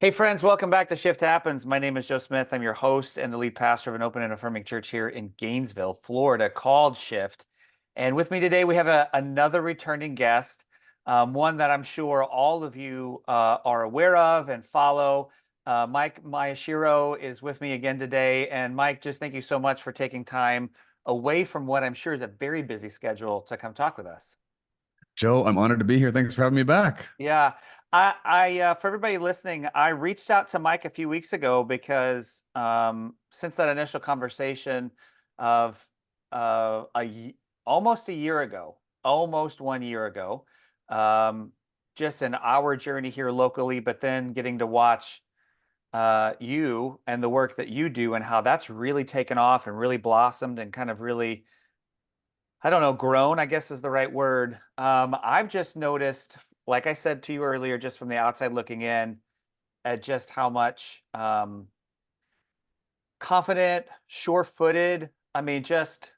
Hey friends, welcome back to Shift Happens. My name is Joe Smith. I'm your host and the lead pastor of an open and affirming church here in Gainesville, Florida, called Shift. And with me today, we have another returning guest, one that I'm sure all of you are aware of and follow. Mike Maeshiro is with me again today. And Mike, just thank you so much for taking time away from what I'm sure is a very busy schedule to come talk with us. Joe, I'm honored to be here. Thanks for having me back. Yeah, for everybody listening, I reached out to Mike a few weeks ago because since that initial conversation of almost a year ago, almost 1 year ago, um, just in our journey here locally, but then getting to watch you and the work that you do and how that's really taken off and really blossomed and kind of really, I don't know, grown, I guess is the right word. I've just noticed, like I said to you earlier, just from the outside looking in, at just how much confident, sure-footed, I mean, just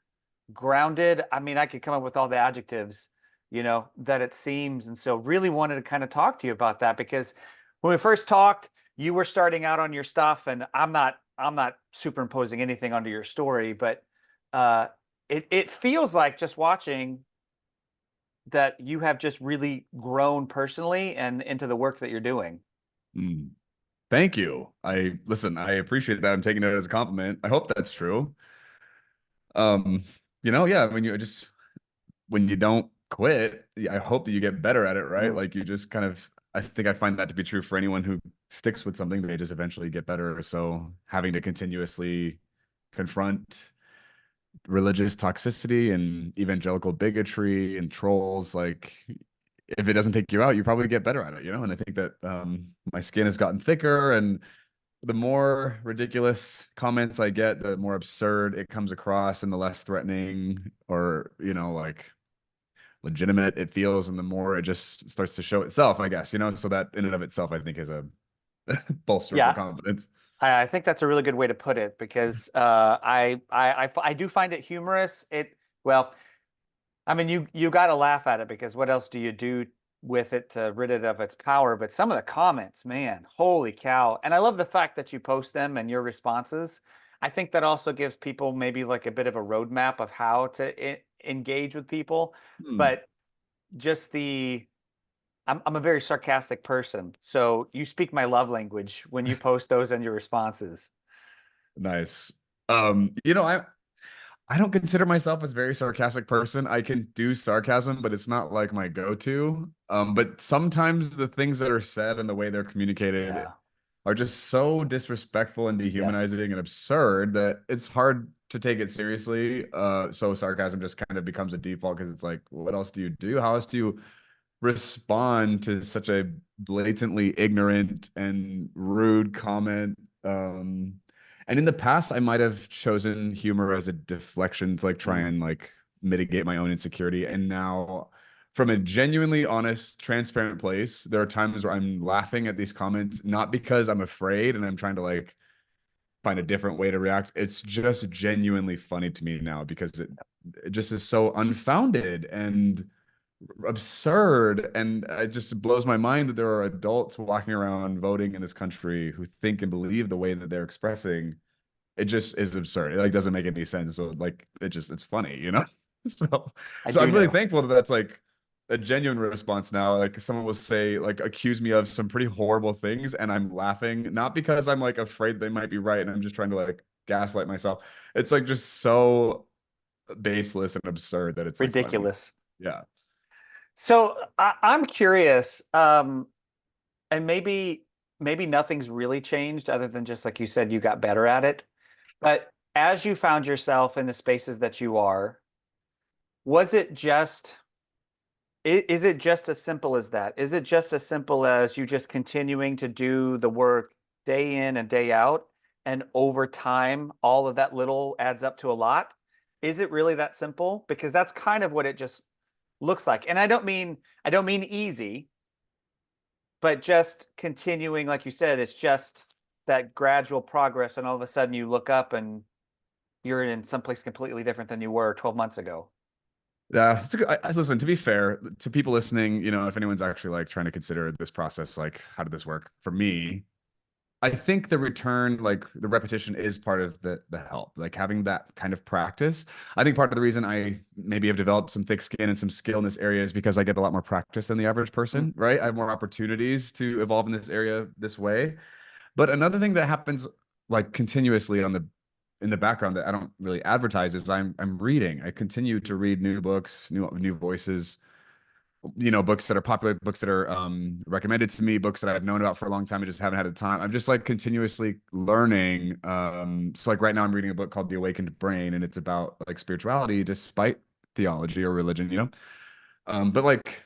grounded. I mean, I could come up with all the adjectives, that it seems. And so really wanted to kind of talk to you about that because when we first talked, you were starting out on your stuff, and I'm not superimposing anything onto your story, but uh it feels like just watching that you have just really grown personally and into the work that you're doing. Mm, Thank you. I appreciate that. I'm taking it as a compliment. I hope that's true. Um, yeah, when you just when you don't quit, I hope that you get better at it, right? Mm. Like you just kind of I think I find that to be true for anyone who sticks with something, they just eventually get better. So having to continuously confront religious toxicity and evangelical bigotry and trolls, like if it doesn't take you out, you probably get better at it, And I think that my skin has gotten thicker, and the more ridiculous comments I get, the more absurd it comes across, and the less threatening or like legitimate it feels, and the more it just starts to show itself, I guess. So that in and of itself, I think, is a bolster for Yeah, confidence. I think that's a really good way to put it because I do find it humorous. Well, I mean, you got to laugh at it because what else do you do with it to rid it of its power? But some of the comments, man, holy cow! And I love the fact that you post them and your responses. I think that also gives people maybe like a bit of a roadmap of how to engage with people. Hmm. But just I'm a very sarcastic person, so you speak my love language when you post those and your responses. Nice. I don't consider myself as a very sarcastic person. I can do sarcasm, but it's not like my go-to. But sometimes the things that are said and the way they're communicated Yeah. are just so disrespectful and Yes. dehumanizing and absurd that it's hard to take it seriously. So sarcasm just kind of becomes a default because it's like, what else do you do? How else do you respond to such a blatantly ignorant and rude comment? And in the past, I might have chosen humor as a deflection to like try Mm. and like mitigate my own insecurity. And now, from a genuinely honest, transparent place, there are times where I'm laughing at these comments, not because I'm afraid and I'm trying to like find a different way to react. It's just genuinely funny to me now because it just is so unfounded and absurd, and it just blows my mind that there are adults walking around voting in this country who think and believe the way that they're expressing. It just is absurd. It like doesn't make any sense. So like it's funny. So I so do I'm really know. thankful that that's like a genuine response now. Like someone will say, like, accuse me of some pretty horrible things, and I'm laughing, not because I'm like afraid they might be right and I'm just trying to like gaslight myself. It's like just so baseless and absurd that it's like funny. Ridiculous. Yeah. So I'm curious, and maybe nothing's really changed other than just like you said, you got better at it. But as you found yourself in the spaces that you are, was it just is it just as simple as that? Is it just as simple as you just continuing to do the work day in and day out, and over time, all of that little adds up to a lot? Is it really that simple? Because that's kind of what it just looks like. And I don't mean easy, but just continuing, like you said, it's just that gradual progress, and all of a sudden you look up and you're in someplace completely different than you were 12 months ago. Yeah, it's a good, listen, to be fair to people listening, if anyone's actually like trying to consider this process, like how did this work for me? I think the return, like the repetition is part of the help, like having that kind of practice. I think part of the reason I maybe have developed some thick skin and some skill in this area is because I get a lot more practice than the average Mm, person, right? I have more opportunities to evolve in this area this way. But another thing that happens like continuously on the in the background that I don't really advertise is I'm reading. I continue to read new books, new voices, books that are popular, books that are recommended to me, books that I've known about for a long time. I just haven't had the time. I'm just like continuously learning. So like right now I'm reading a book called The Awakened Brain, and it's about like spirituality despite theology or religion. But like,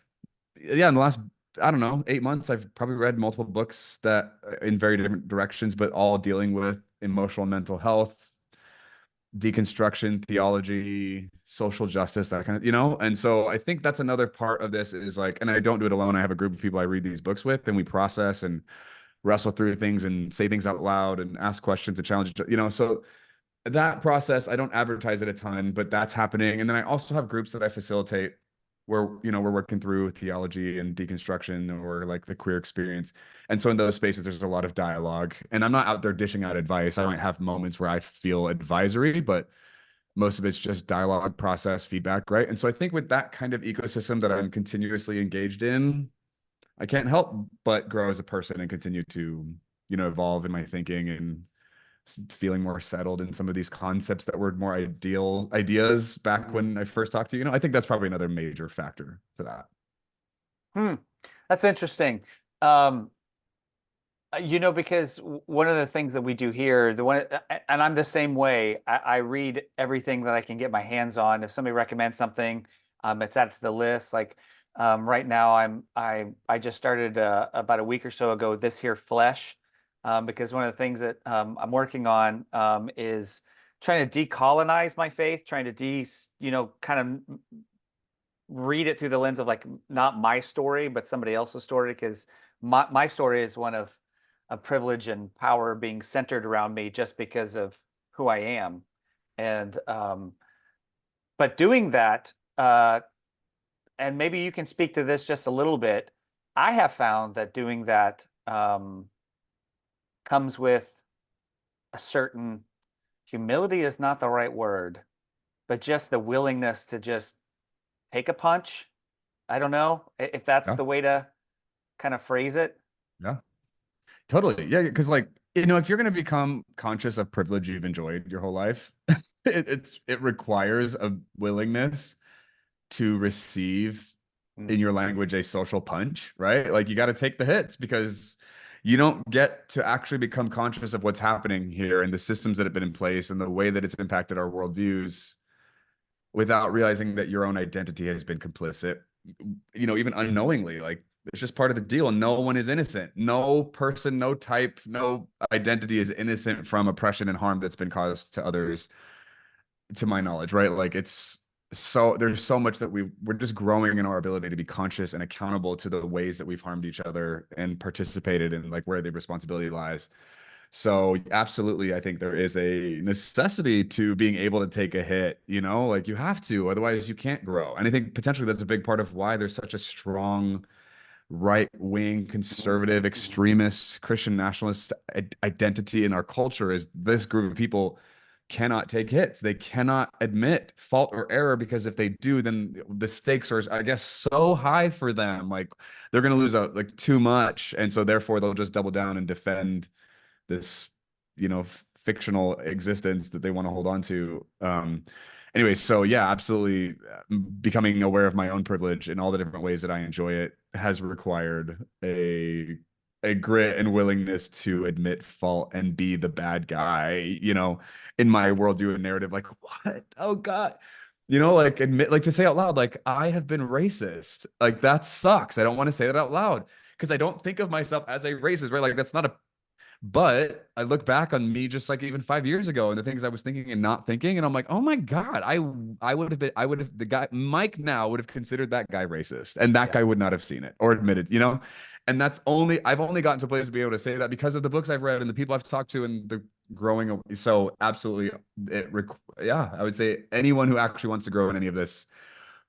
yeah, in the last, I don't know, 8 months, I've probably read multiple books that in very different directions, but all dealing with emotional and mental health, deconstruction, theology, social justice, that kind of. And so I think that's another part of this is like, and I don't do it alone. I have a group of people I read these books with, and we process and wrestle through things and say things out loud and ask questions and challenge. So that process, I don't advertise it a ton, but that's happening. And then I also have groups that I facilitate where, we're working through theology and deconstruction or like the queer experience. And so in those spaces, there's a lot of dialogue. And I'm not out there dishing out advice. I might have moments where I feel advisory, but most of it's just dialogue, process, feedback, right? And so I think with that kind of ecosystem that I'm continuously engaged in, I can't help but grow as a person and continue to, evolve in my thinking and feeling more settled in some of these concepts that were more ideal ideas back mm, when I first talked to you. I think that's probably another major factor for that. Hmm. That's interesting. Um, because one of the things that we do here, and I'm the same way. I read everything that I can get my hands on. If somebody recommends something, it's added to the list. Like right now, I just started about a week or so ago this here Flesh, because one of the things that I'm working on is trying to decolonize my faith, trying to kind of read it through the lens of like not my story, but somebody else's story, because my story is one of privilege and power being centered around me just because of who I am. And but doing that, and maybe you can speak to this just a little bit, I have found that doing that comes with a certain humility is not the right word, but just the willingness to just take a punch. I don't know if that's Yeah. the way to kind of phrase it. Yeah. Totally. Yeah. Because like, if you're going to become conscious of privilege you've enjoyed your whole life, it requires a willingness to receive Mm, in your language a social punch, right? Like you got to take the hits because you don't get to actually become conscious of what's happening here and the systems that have been in place and the way that it's impacted our worldviews without realizing that your own identity has been complicit, even unknowingly. Like it's just part of the deal. No one is innocent. No person, no type, no identity is innocent from oppression and harm that's been caused to others, to my knowledge, right? Like there's so much that we're just growing in our ability to be conscious and accountable to the ways that we've harmed each other and participated in like where the responsibility lies. So absolutely, I think there is a necessity to being able to take a hit, like you have to, otherwise you can't grow. And I think potentially that's a big part of why there's such a strong right-wing, mhm, conservative, mhm. extremist, Christian nationalist identity in our culture is this group of people cannot take hits. They cannot admit fault or error because if they do, then the stakes are, I guess, so high for them. Like they're going to lose out like too much, and so therefore they'll just double down and defend this, fictional existence that they want to hold on to. Anyway, so yeah, absolutely. Becoming aware of my own privilege in all the different ways that I enjoy it has required a grit and willingness to admit fault and be the bad guy, in my worldview and narrative. Like, what? Oh God. Like admit, like to say out loud, like I have been racist. Like that sucks. I don't want to say that out loud because I don't think of myself as a racist, right? Like that's not a but I look back on me just like even 5 years ago and the things I was thinking and not thinking, and I'm like, oh my God, I would have the guy Mike now would have considered that guy racist, and that Yeah. guy would not have seen it or admitted. And I've only gotten to a place to be able to say that because of the books I've read and the people I've talked to and the growing. So absolutely, yeah, I would say anyone who actually wants to grow in any of this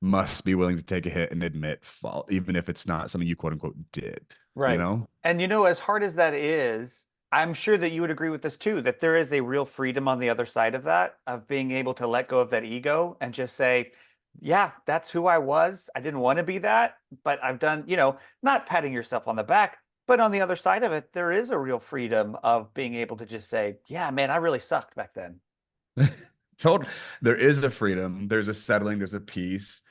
must be willing to take a hit and admit fault, even if it's not something you quote unquote did, you Right. know? And as hard as that is, I'm sure that you would agree with this too, that there is a real freedom on the other side of that, of being able to let go of that ego and just say, yeah, that's who I was. I didn't want to be that, but I've done, not patting yourself on the back, but on the other side of it, there is a real freedom of being able to just say, yeah, man, I really sucked back then. Told there is a freedom, there's a settling, there's a peace.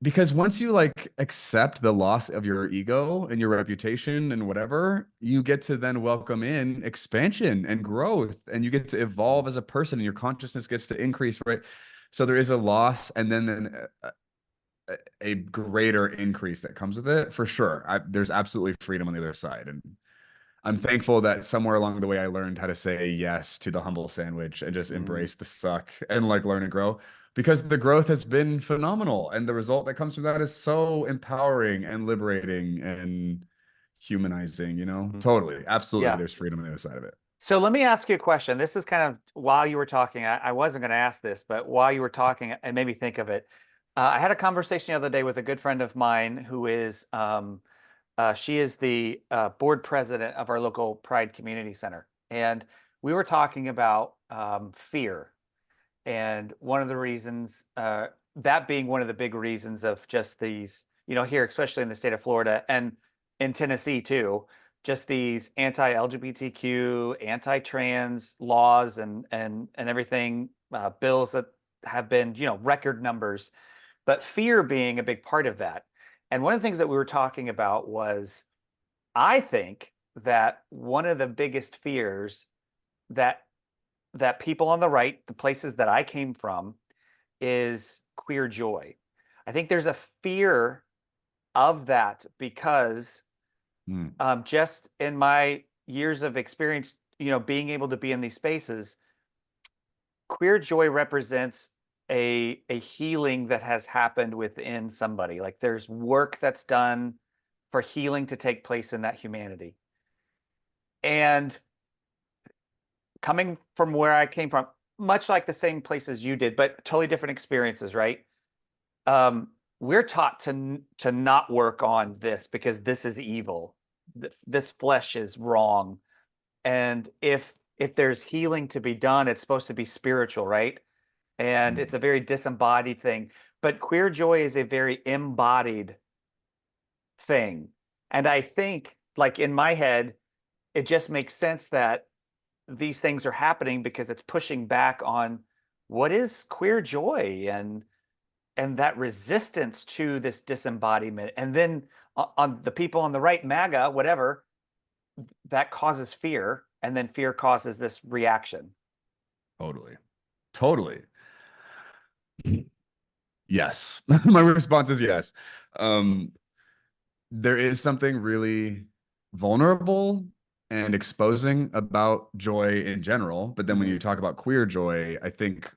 Because once you like accept the loss of your ego and your reputation and whatever, you get to then welcome in expansion and growth, and you get to evolve as a person, and your consciousness gets to increase, right? So there is a loss, and then a greater increase that comes with it for sure. There's absolutely freedom on the other side, and I'm thankful that somewhere along the way I learned how to say yes to the humble sandwich and just Mm, embrace the suck and like learn and grow, because the growth has been phenomenal, and the result that comes from that is so empowering and liberating and humanizing, mhm. Totally. Absolutely. Yeah. There's freedom on the other side of it. So let me ask you a question. This is kind of while you were talking, I wasn't going to ask this, but while you were talking, it made me think of it. I had a conversation the other day with a good friend of mine who is, she is the board president of our local Pride Community Center. And we were talking about fear. And one of the reasons, that being one of the big reasons of just these, here, especially in the state of Florida and in Tennessee too, just these anti-LGBTQ, anti-trans laws and everything, bills that have been, record numbers, but fear being a big part of that. And one of the things that we were talking about was, I think that one of the biggest fears that people on the right, the places that I came from, is queer joy. I think there's a fear of that because Mm, just in my years of experience, being able to be in these spaces, queer joy represents a healing that has happened within somebody. Like there's work that's done for healing to take place in that humanity. And coming from where I came from, much like the same places you did, but totally different experiences, right? We're taught to not work on this because this is evil. This flesh is wrong. And if there's healing to be done, it's supposed to be spiritual, right? And it's mm. a very disembodied thing. But queer joy is a very embodied thing. And I think, like in my head, it just makes sense that these things are happening because it's pushing back on what is queer joy and that resistance to this disembodiment. And then on the people on the right, MAGA, whatever, that causes fear, and then fear causes this reaction. Totally. Totally. Yes. My response is yes. Um, there is something really vulnerable and exposing about joy in general. But then when you Mm, talk about queer joy, I think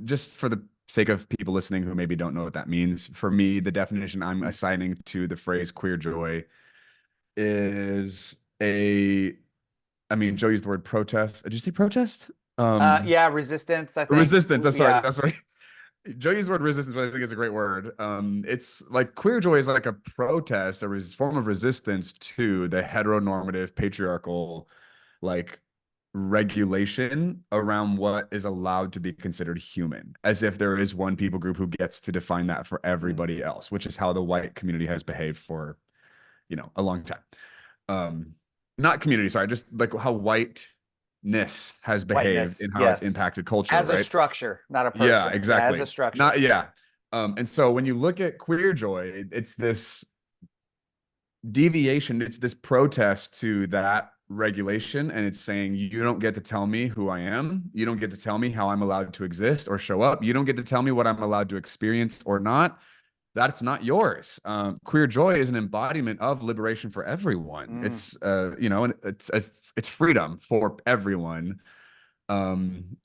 just for the sake of people listening who maybe don't know what that means, for me, the definition I'm assigning to the phrase queer joy is I mean, Joe used the word protest. Did you say protest? yeah, resistance, I think. Resistance. That's sorry. Yeah. That's right. Joe used the word resistance, but I think is a great word. It's like queer joy is like a protest, form of resistance to the heteronormative, patriarchal, like regulation around what is allowed to be considered human, as if there is one people group who gets to define that for Mm. everybody else, which is how the white community has behaved for, a long time. Um, Not community, sorry, just like how whiteness has behaved Whiteness, and how it's yes. impacted culture, As a right? structure, not a Yeah, person. Yeah, as a exactly. structure. Not yeah. And so when you look at queer joy, it's this deviation, it's this protest to that regulation, and it's saying you don't get to tell me who I am. You don't get to tell me how I'm allowed to exist or show up. You don't get to tell me what I'm allowed to experience or not. That's not yours. Queer joy is an embodiment of liberation for everyone. Mm. It's and it's freedom for everyone,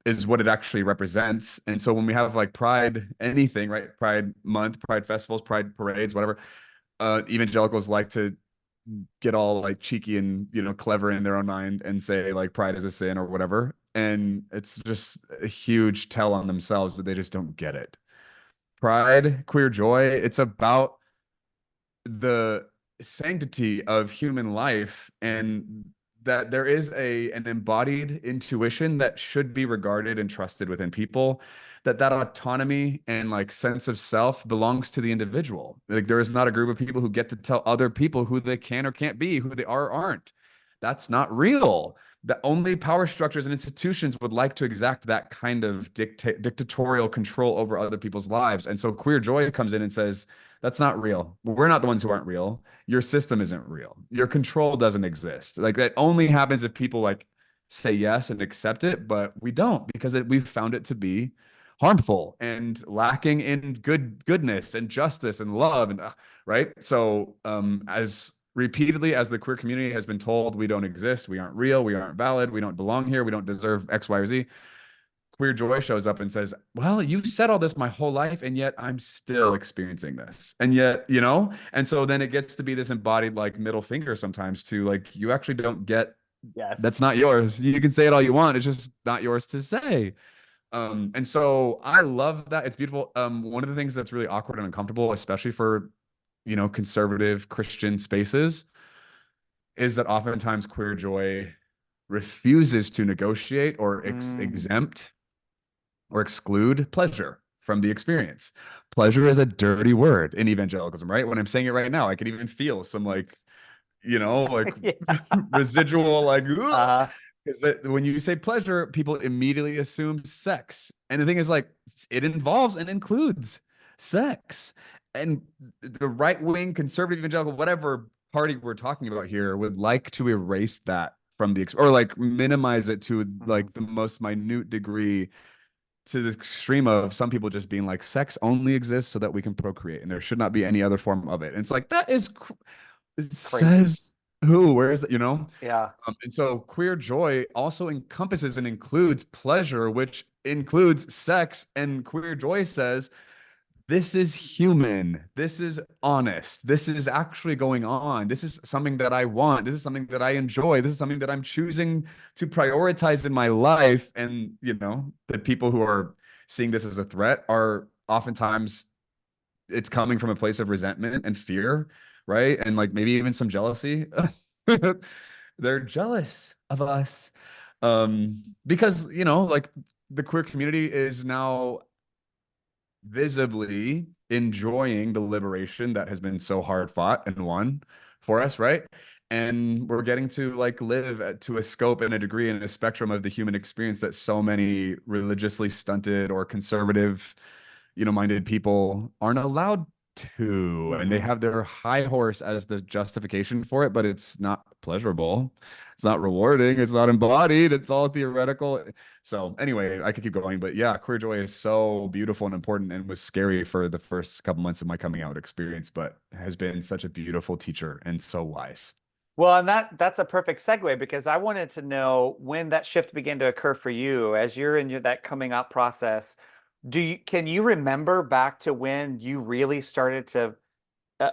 is what it actually represents. And so when we have like Pride, anything, right? Pride Month, Pride festivals, Pride parades, whatever, evangelicals like to get all like cheeky and clever in their own mind and say like pride is a sin or whatever. And it's just a huge tell on themselves that they just don't get it. Pride, queer joy, it's about the sanctity of human life and that there is an embodied intuition that should be regarded and trusted within people, that autonomy and like sense of self belongs to the individual. Like there is not a group of people who get to tell other people who they can or can't be, who they are or aren't. That's not real. That only power structures and institutions would like to exact that kind of dictatorial control over other people's lives. And so queer joy comes in and says, that's not real. We're not the ones who aren't real. Your system isn't real. Your control doesn't exist. Like that only happens if people like say yes and accept it, but we don't because we've found it to be harmful and lacking in goodness and justice and love and right. So as repeatedly as the queer community has been told, we don't exist, we aren't real, we aren't valid, we don't belong here, we don't deserve X, Y, or Z. Queer joy shows up and says, well, you've said all this my whole life, and yet I'm still experiencing this. And yet, you know, and so then it gets to be this embodied like middle finger sometimes to like, you actually don't get, Yes. that's not yours. You can say it all you want. It's just not yours to say. And so I love that. It's beautiful. One of the things that's really awkward and uncomfortable, especially for, you know, conservative Christian spaces, is that oftentimes queer joy refuses to negotiate or Mm, exempt or exclude pleasure from the experience. Pleasure is a dirty word in evangelicalism, right? When I'm saying it right now, I can even feel some like, you know, like yeah. residual, like, Uh, because when you say pleasure, people immediately assume sex. And the thing is, like, it involves and includes sex. And the right wing, conservative, evangelical, whatever party we're talking about here would like to erase that from the, or like minimize it to mhm. like the most minute degree, to the extreme of some people just being like, sex only exists so that we can procreate and there should not be any other form of it. And it's like, that is, it Crazy. says who, where is it, you know? Yeah. And so queer joy also encompasses and includes pleasure, which includes sex. And queer joy says, this is human. This is honest. This is actually going on. This is something that I want. This is something that I enjoy. This is something that I'm choosing to prioritize in my life. And, you know, the people who are seeing this as a threat are oftentimes, it's coming from a place of resentment and fear, right? And like maybe even some jealousy. They're jealous of us. Because, you know, like the queer community is now visibly enjoying the liberation that has been so hard fought and won for us, right? And we're getting to like live to a scope and a degree and a spectrum of the human experience that so many religiously stunted or conservative, you know, minded people aren't allowed to. And they Hmm. have their high horse as the justification for it, but it's not pleasurable. It's not rewarding. It's not embodied. It's all theoretical. So anyway, I could keep going, but yeah, queer joy is so beautiful and important and was scary for the first couple months of my coming out experience, but has been such a beautiful teacher and so wise. Well, and that's a perfect segue because I wanted to know when that shift began to occur for you as you're in that coming out process. Can you remember back to when you really started to uh,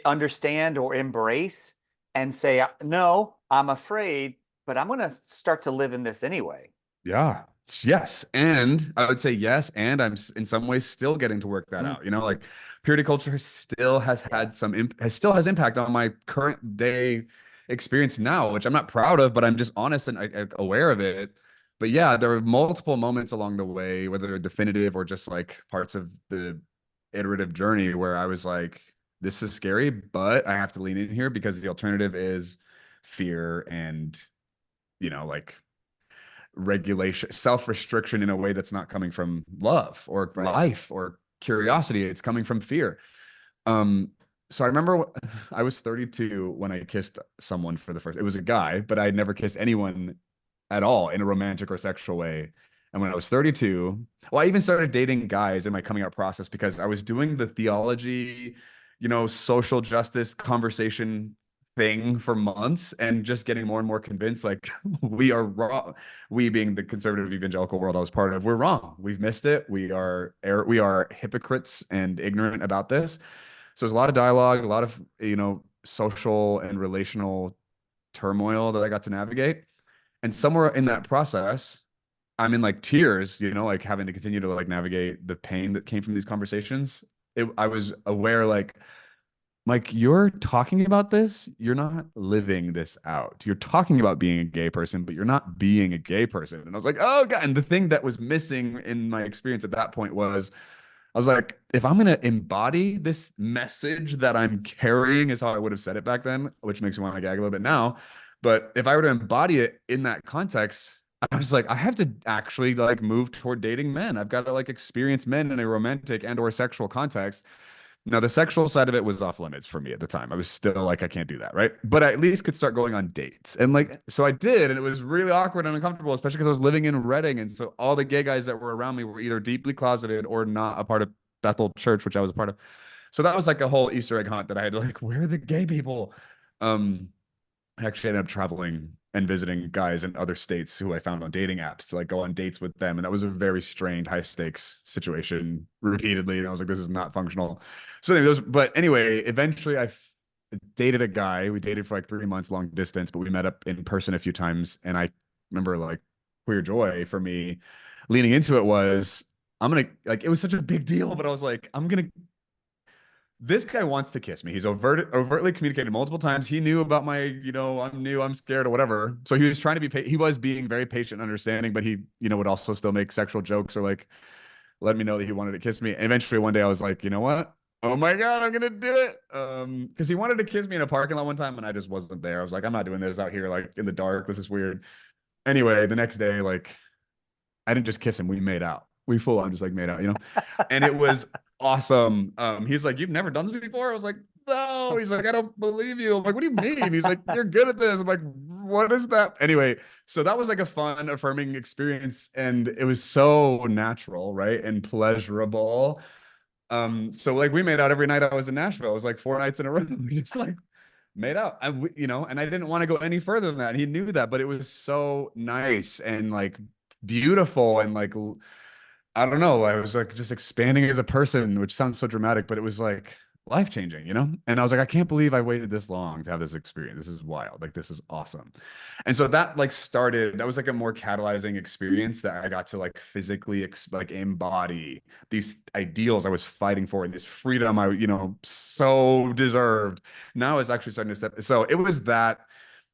understand or embrace and say, no, I'm afraid, but I'm going to start to live in this anyway. Yeah. Yes. And I would say yes. And I'm in some ways still getting to work that Mm, out. You know, like purity culture still has had yes. some, has still has impact on my current day experience now, which I'm not proud of, but I'm just honest and aware of it. But yeah, there were multiple moments along the way, whether they're definitive or just like parts of the iterative journey where I was like, this is scary, but I have to lean in here because the alternative is fear and, you know, like regulation, self-restriction in a way that's not coming from love or Right. life or curiosity. It's coming from fear. Um, so I remember I was 32 when I kissed someone for the first. It was a guy, but I had never kissed anyone at all in a romantic or sexual way. And when I was 32, well, I even started dating guys in my coming out process because I was doing the theology, you know, social justice conversation thing for months and just getting more and more convinced like we are wrong. We being the conservative evangelical world I was part of, we're wrong. We've missed it. We are hypocrites and ignorant about this. So there's a lot of dialogue, a lot of, you know, social and relational turmoil that I got to navigate. And somewhere in that process, I'm in like tears, you know, like having to continue to like navigate the pain that came from these conversations. I was aware like Mike, you're talking about this, you're not living this out. You're talking about being a gay person, but you're not being a gay person. And I was like, oh God. And the thing that was missing in my experience at that point was I was like, if I'm gonna embody this message that I'm carrying, is how I would have said it back then, which makes me want to gag a little bit now. But if I were to embody it in that context, I was like, I have to actually like move toward dating men. I've got to like experience men in a romantic and or sexual context. Now, the sexual side of it was off limits for me at the time. I was still like, I can't do that, right? But I at least could start going on dates. And like, so I did, and it was really awkward and uncomfortable, especially because I was living in Reading. And so all the gay guys that were around me were either deeply closeted or not a part of Bethel Church, which I was a part of. So that was like a whole Easter egg hunt that I had to like, where are the gay people? Um, I actually ended up traveling and visiting guys in other states who I found on dating apps to like go on dates with them. And that was a very strained, high stakes situation repeatedly. And I was like, this is not functional. So anyway, but anyway, eventually dated a guy. We dated for like 3 months long distance, but we met up in person a few times. And I remember like queer joy for me leaning into it was I'm gonna like it was such a big deal, but I was like, I'm gonna this guy wants to kiss me. He's overtly communicated multiple times. He knew about my, I'm new, I'm scared, or whatever. So he was trying to he was being very patient and understanding, but he, would also still make sexual jokes or like let me know that he wanted to kiss me. And eventually one day I was like, you know what? Oh my God, I'm gonna do it. Because he wanted to kiss me in a parking lot one time and I just wasn't there. I was like, I'm not doing this out here like in the dark. This is weird. Anyway, the next day, like I didn't just kiss him, we made out. We full on just like made out. And it was awesome. He's like, you've never done this before? I was like, no. He's like, I don't believe you. I'm like, what do you mean? He's like, you're good at this. I'm like, what is that? Anyway, so that was like a fun, affirming experience. And it was so natural, right? And pleasurable. So like we made out every night I was in Nashville. It was like 4 nights in a row. We just like made out. And I didn't want to go any further than that. He knew that, but it was so nice and like beautiful and like I don't know. I was like just expanding as a person, which sounds so dramatic, but it was like life changing. And I was like, I can't believe I waited this long to have this experience. This is wild. Like, this is awesome. And so that like that was like a more catalyzing experience that I got to like physically like embody these ideals I was fighting for and this freedom I, so deserved. Now it's actually starting to step. So it was that.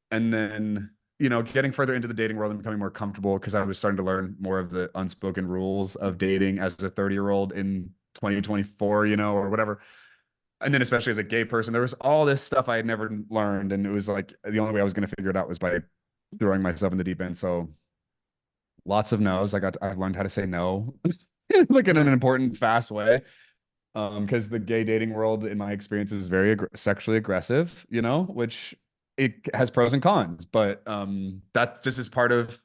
And then getting further into the dating world and becoming more comfortable because I was starting to learn more of the unspoken rules of dating as a 30-year-old in 2024, or whatever. And then especially as a gay person, there was all this stuff I had never learned. And it was like the only way I was going to figure it out was by throwing myself in the deep end. So lots of no's. I learned how to say no, like in an important, fast way. Because the gay dating world, in my experience, is very sexually aggressive, which it has pros and cons, but that just is part of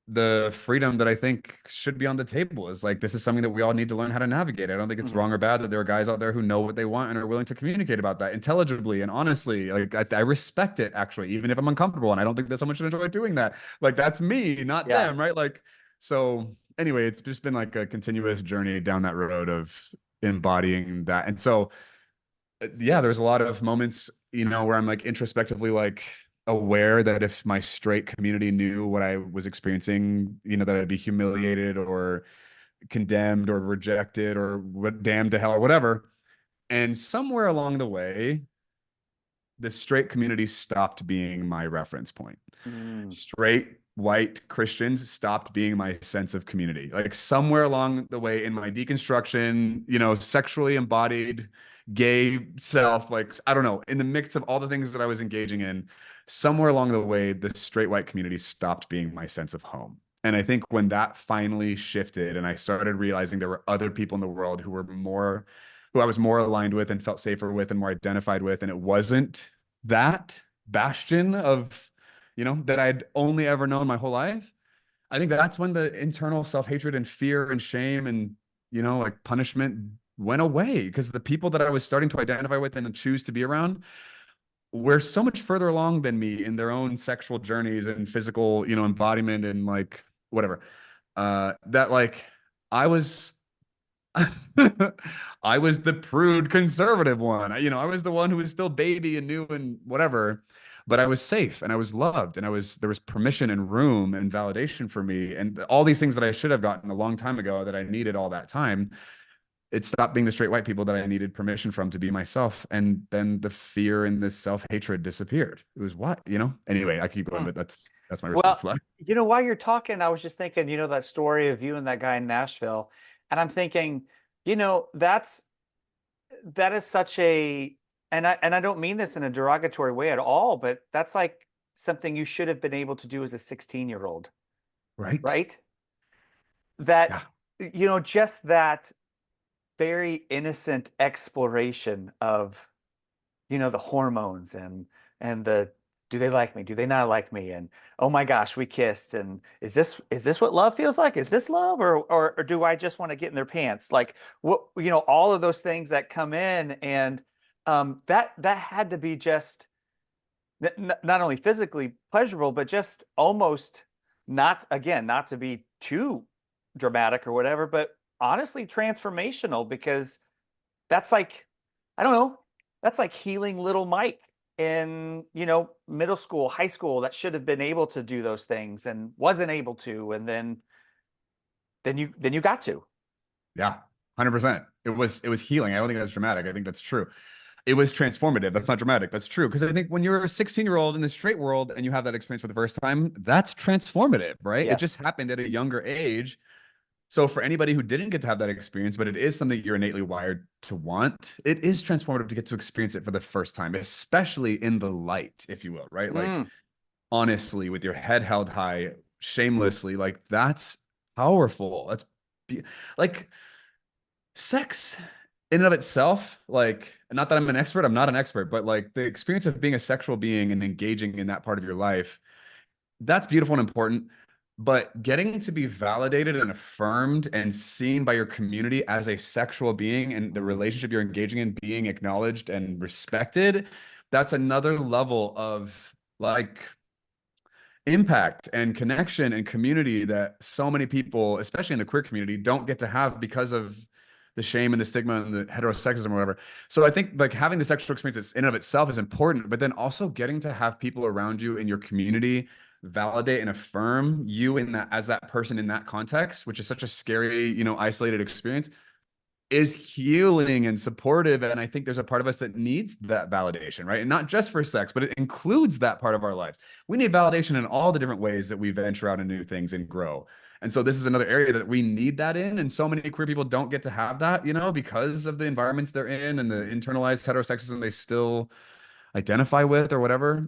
the freedom that I think should be on the table. Is like this is something that we all need to learn how to navigate. I don't think it's wrong or bad that there are guys out there who know what they want and are willing to communicate about that intelligibly and honestly. Like I respect it actually, even if I'm uncomfortable, and I don't think that someone should enjoy doing that. Like that's me, not Yeah. them, right? Like so. Anyway, it's just been like a continuous journey down that road of embodying that, and so yeah, there's a lot of moments, where I'm like introspectively like aware that if my straight community knew what I was experiencing, that I'd be humiliated or condemned or rejected or what damned to hell or whatever. And somewhere along the way, the straight community stopped being my reference point. Mm. Straight white Christians stopped being my sense of community. Like somewhere along the way in my deconstruction, sexually embodied gay self, like I don't know, in the mix of all the things that I was engaging in, somewhere along the way, the straight white community stopped being my sense of home. And I think when that finally shifted and I started realizing there were other people in the world who I was more aligned with and felt safer with and more identified with, and it wasn't that bastion of that I'd only ever known my whole life. I think that's when the internal self-hatred and fear and shame and, like punishment went away because the people that I was starting to identify with and choose to be around were so much further along than me in their own sexual journeys and physical, embodiment and like whatever. That like I was I was the prude conservative one. I was the one who was still baby and new and whatever, but I was safe and I was loved and there was permission and room and validation for me and all these things that I should have gotten a long time ago that I needed all that time. it stopped being the straight white people that I needed permission from to be myself. And then the fear and the self-hatred disappeared. It was what, you know? Anyway, I keep going, Hmm. but that's my response Well, to that. while you're talking, I was just thinking, that story of you and that guy in Nashville, and I'm thinking, that is such a, and I don't mean this in a derogatory way at all, but that's like something you should have been able to do as a 16-year-old, Right? right? That, Yeah. just that very innocent exploration of, the hormones and the do they like me? Do they not like me? And oh my gosh, we kissed. And is this what love feels like? Is this love, or do I just want to get in their pants? Like what, all of those things that come in, and that had to be just not only physically pleasurable, but just almost not, again, not to be too dramatic or whatever, but honestly transformational, because that's like, I don't know, that's like healing little Mike in, middle school, high school, that should have been able to do those things and wasn't able to. And then you got to. Yeah. 100%. It was healing. I don't think that's dramatic. I think that's true. It was transformative. That's not dramatic. That's true. Because I think when you're a 16-year-old in the straight world and you have that experience for the first time, that's transformative, right? It just Yes. happened at a younger age. So for anybody who didn't get to have that experience, but it is something you're innately wired to want, it is transformative to get to experience it for the first time, especially in the light, if you will, right? Like Mm. honestly, with your head held high, shamelessly, like that's powerful. Be- like sex in and of itself, like not that I'm an expert, I'm not an expert, but like the experience of being a sexual being and engaging in that part of your life, that's beautiful and important. But getting to be validated and affirmed and seen by your community as a sexual being and the Mm. relationship you're engaging in being acknowledged and respected, that's another level of like impact and connection and community that so many people, especially in the queer community, don't get to have because of the shame and the stigma and the heterosexism or whatever. So I think like having the sexual experience in and of itself is important, but then also getting to have people around you in your community validate and affirm you in that as that person in that context, which is such a scary, isolated experience, is healing and supportive. And I think there's a part of us that needs that validation, right? And not just for sex, but it includes that part of our lives. We need validation in all the different ways that we venture out into new things and grow. And so this is another area that we need that in. And so many queer people don't get to have that, because of the environments they're in and the internalized heterosexism they still identify with or whatever.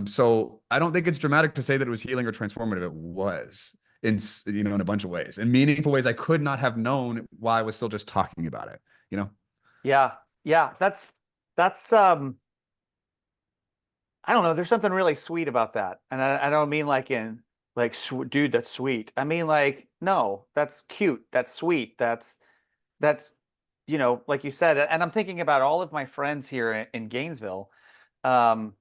So I don't think it's dramatic to say that it was healing or transformative. It was in a bunch of ways, in meaningful ways I could not have known while I was still just talking about it, you know? Yeah. Yeah. That's I don't know. There's something really sweet about that. And I don't mean like in like, dude, that's sweet. I mean like, no, that's cute. That's sweet. That's, like you said, and I'm thinking about all of my friends here in Gainesville. Um,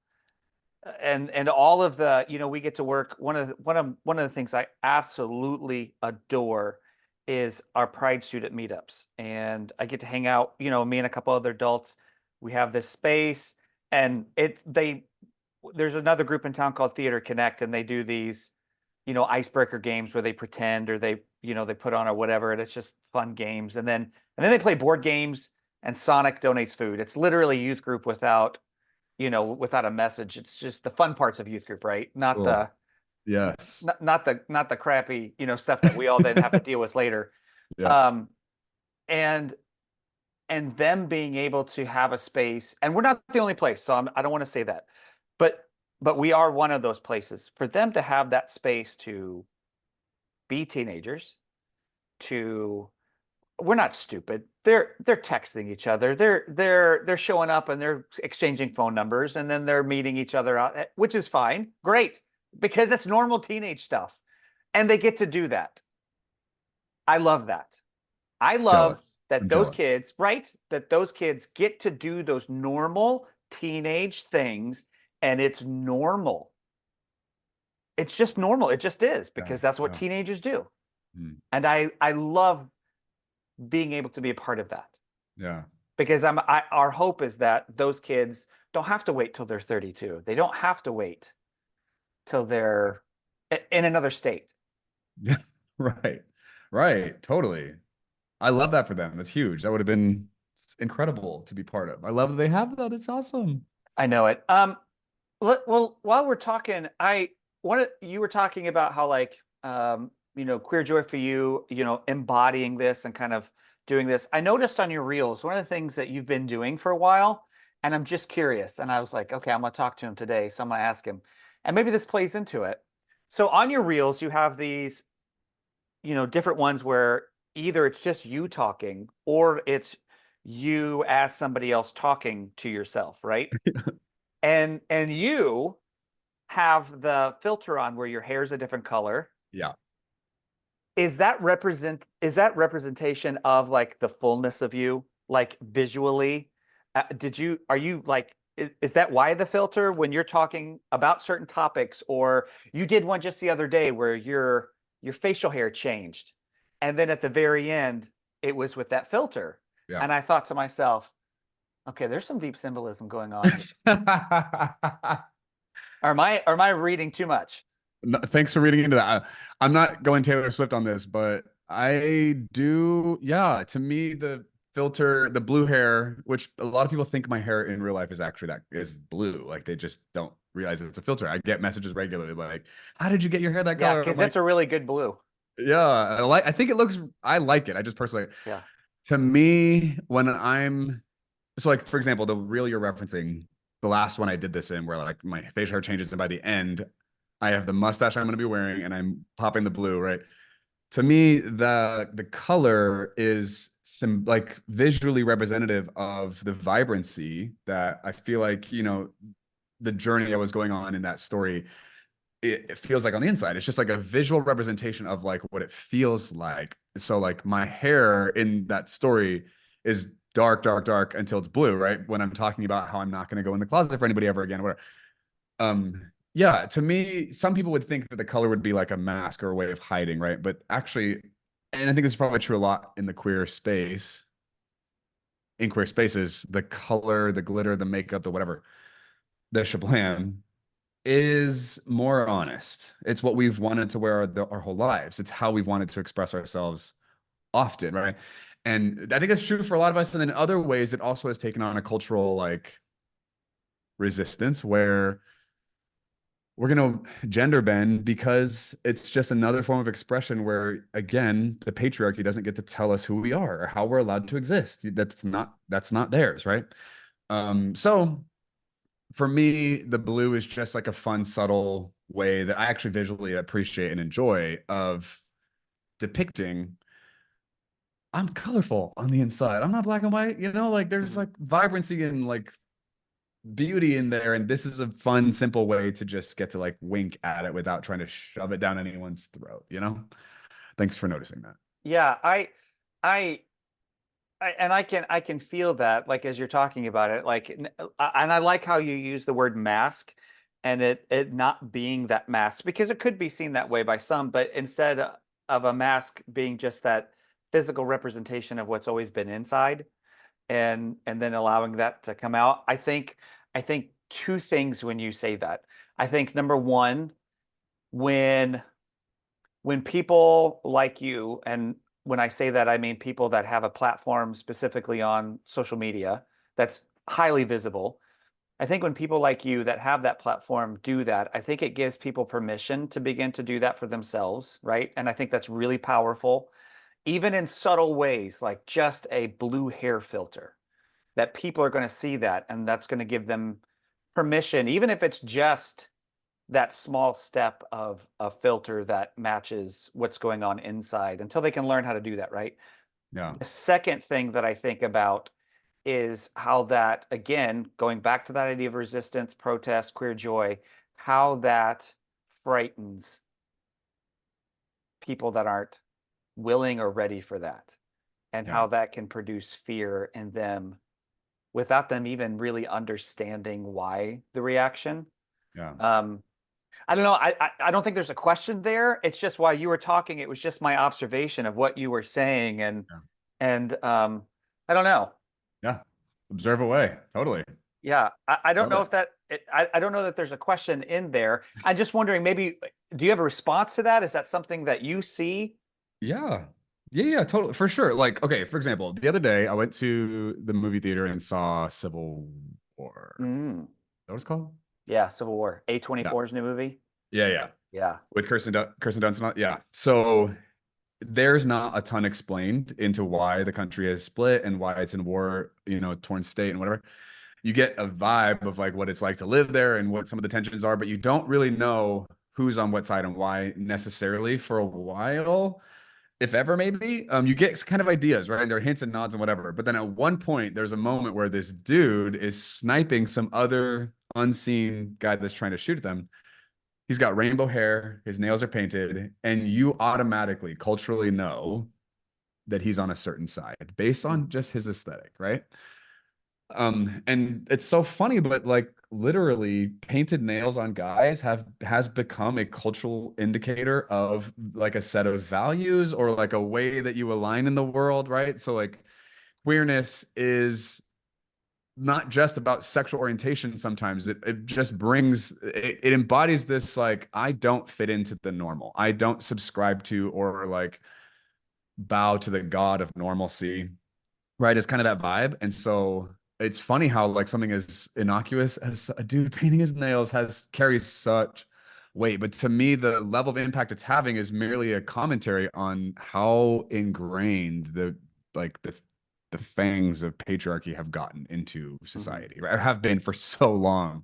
and all of the, we get to work. One of the things I absolutely adore is our Pride student meetups. And I get to hang out, me and a couple other adults. We have this space, and there's another group in town called Theater Connect, and they do these, icebreaker games where they pretend, or they put on or whatever, and it's just fun games. And then they play board games, and Sonic donates food. It's literally a youth group without a message. It's just the fun parts of youth group, right? Not Cool. the Yes. not the crappy, stuff that we all then have to deal with later. Yeah. Um, and them being able to have a space, and we're not the only place, so I don't want to say that, but we are one of those places for them to have that space to be teenagers, to we're not stupid. They're texting each other. They're showing up and they're exchanging phone numbers, and then they're meeting each other out, which is fine. Great. Because it's normal teenage stuff. And they get to do that. I love that. I love Jealous. that I'm those jealous. kids, right? That those kids get to do those normal teenage things, and it's normal. It's just normal. It just is, because Yes. that's what Yeah. teenagers do. Mm. And I love being able to be a part of that. Yeah. Because our hope is that those kids don't have to wait till they're 32. They don't have to wait till they're in another state. Yeah. Right. Right. Totally. I love that for them. That's huge. That would have been incredible to be part of. I love that they have that. It's awesome. I know it. Well, while we're talking, you were talking about how like queer joy for you, embodying this and kind of doing this. I noticed on your reels, one of the things that you've been doing for a while, and I'm just curious, and I was like, okay, I'm gonna talk to him today, so I'm gonna ask him, and maybe this plays into it. So on your reels, you have these, different ones where either it's just you talking or it's you as somebody else talking to yourself, right? And you have the filter on where your hair is a different color. Yeah. Is that representation of like the fullness of you, like visually? Are you like, is that why the filter when you're talking about certain topics, or you did one just the other day where your facial hair changed, and then at the very end it was with that filter, Yeah. and I thought to myself, okay, there's some deep symbolism going on here. Or am I reading too much? No, thanks for reading into that. I'm not going Taylor Swift on this, but I do. Yeah, to me, the filter, the blue hair, which a lot of people think my hair in real life is actually that is blue. Like they just don't realize it's a filter. I get messages regularly like, "How did you get your hair that Yeah, color?" I'm because like, it's a really good blue. "Yeah, I think it looks. I like it. I just personally, Yeah. to me, when I'm so like for example, the reel you're referencing, the last one I did this in, where like my facial hair changes, and by the end, I have the mustache I'm going to be wearing, and I'm popping the blue, right? To me, the color is some like visually representative of the vibrancy that I feel like, the journey I was going on in that story, it feels like on the inside. It's just like a visual representation of like what it feels like. So like my hair in that story is dark, dark, dark until it's blue, right? When I'm talking about how I'm not going to go in the closet for anybody ever again, whatever. Yeah, to me, some people would think that the color would be like a mask or a way of hiding, right? But actually, and I think this is probably true a lot in the queer space, in queer spaces, the color, the glitter, the makeup, the whatever, the shablam is more honest. It's what we've wanted to wear our whole lives. It's how we've wanted to express ourselves often, right? And I think that's true for a lot of us. And in other ways, it also has taken on a cultural like resistance where we're going to gender bend because it's just another form of expression where again the patriarchy doesn't get to tell us who we are or how we're allowed to exist. That's not theirs, right? So for me the blue is just like a fun subtle way that I actually visually appreciate and enjoy of depicting I'm colorful on the inside. I'm not black and white, like there's Mhm. like vibrancy and like beauty in there, and this is a fun simple way to just get to like wink at it without trying to shove it down anyone's throat. Thanks for noticing that. Yeah, I, and I can feel that like as you're talking about it, like, and I like how you use the word mask, and it not being that mask, because it could be seen that way by some, but instead of a mask being just that physical representation of what's always been inside, and then allowing that to come out. I think two things when you say that. I think number one, when people like you, and when I say that, I mean people that have a platform specifically on social media that's highly visible. I think when people like you that have that platform do that, I think it gives people permission to begin to do that for themselves, right? And I think that's really powerful, even in subtle ways, like just a blue hair filter, that people are going to see that, and that's going to give them permission, even if it's just that small step of a filter that matches what's going on inside, until they can learn how to do that, right? Yeah. The second thing that I think about is how that, again, going back to that idea of resistance, protest, queer joy, how that frightens people that aren't willing or ready for that, and Yeah. how that can produce fear in them without them even really understanding why the reaction. Yeah. Um, I don't know. I don't think there's a question there. It's just while you were talking, it was just my observation of what you were saying, and Yeah. I don't know. Yeah. Observe away. Totally. Yeah, I don't Love know it. if I don't know that there's a question in there. I'm just wondering, maybe do you have a response to that? Is that something that you see? Yeah. Yeah, yeah, totally, for sure. Like, okay, for example, the other day I went to the movie theater and saw Civil War. Mm. That was called? Yeah, Civil War. Yeah, A24's new movie. yeah, yeah. Yeah. With Kirsten Dunst. Yeah. So there's not a ton explained into why the country is split and why it's in war, torn state and whatever. You get a vibe of like what it's like to live there and what some of the tensions are, but you don't really know who's on what side and why necessarily for a while, if ever, maybe. You get kind of ideas, right? And there are hints and nods and whatever. But then at one point, there's a moment where this dude is sniping some other unseen guy that's trying to shoot at them. He's got rainbow hair, his nails are painted, and you automatically culturally know that he's on a certain side based on just his aesthetic, right? And it's so funny, but like literally painted nails on guys has become a cultural indicator of like a set of values or like a way that you align in the world, right? So like queerness is not just about sexual orientation. Sometimes it just brings it embodies this like I don't fit into the normal. I don't subscribe to or like bow to the god of normalcy, right? It's kind of that vibe. And so it's funny how like something as innocuous as a dude painting his nails has carries such weight. But to me, the level of impact it's having is merely a commentary on how ingrained the fangs of patriarchy have gotten into Mm-hmm. society, right? Or have been for so long.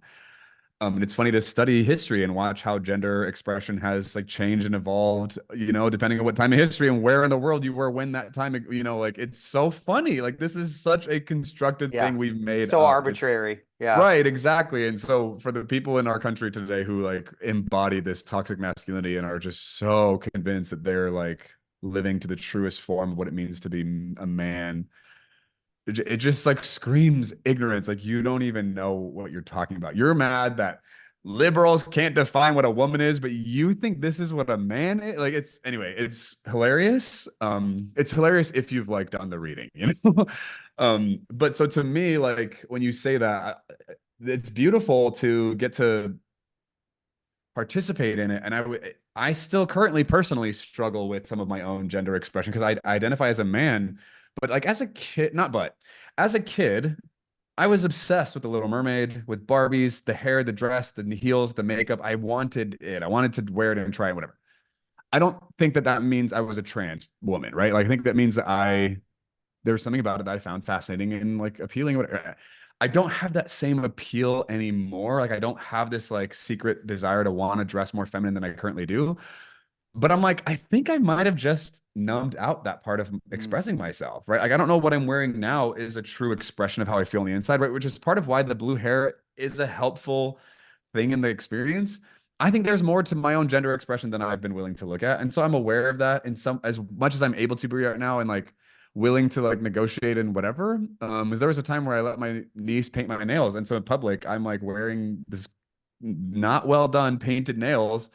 And it's funny to study history and watch how gender expression has like changed and evolved, depending on what time of history and where in the world you were when that time, like it's so funny. Like this is such a constructed Yeah. thing we've made So up. It's arbitrary. Yeah. right, exactly. And so for the people in our country today who like embody this toxic masculinity and are just so convinced that they're like living to the truest form of what it means to be a man, it just like screams ignorance. Like you don't even know what you're talking about. You're mad that liberals can't define what a woman is, but you think this is what a man is. Like it's anyway, it's hilarious. It's hilarious if you've like done the reading, But so to me, like when you say that, it's beautiful to get to participate in it. And I still currently personally struggle with some of my own gender expression because I identify as a man, but like as a kid, not but as a kid, I was obsessed with the Little Mermaid, with Barbies, the hair, the dress, the heels, the makeup. I wanted it. I wanted to wear it and try it, whatever. I don't think that that means I was a trans woman, right? Like I think that means that there was something about it that I found fascinating and like appealing. Whatever. I don't have that same appeal anymore. Like I don't have this like secret desire to want to dress more feminine than I currently do. But I'm like, I think I might have just numbed out that part of Mm. expressing myself, right? Like I don't know what I'm wearing now is a true expression of how I feel on the inside, right? Which is part of why the blue hair is a helpful thing in the experience. I think there's more to my own gender expression than I've been willing to look at. And so I'm aware of that in some as much as I'm able to be right now and like willing to like negotiate and whatever. Because there was a time where I let my niece paint my nails. And so in public, I'm like wearing this not well done painted nails.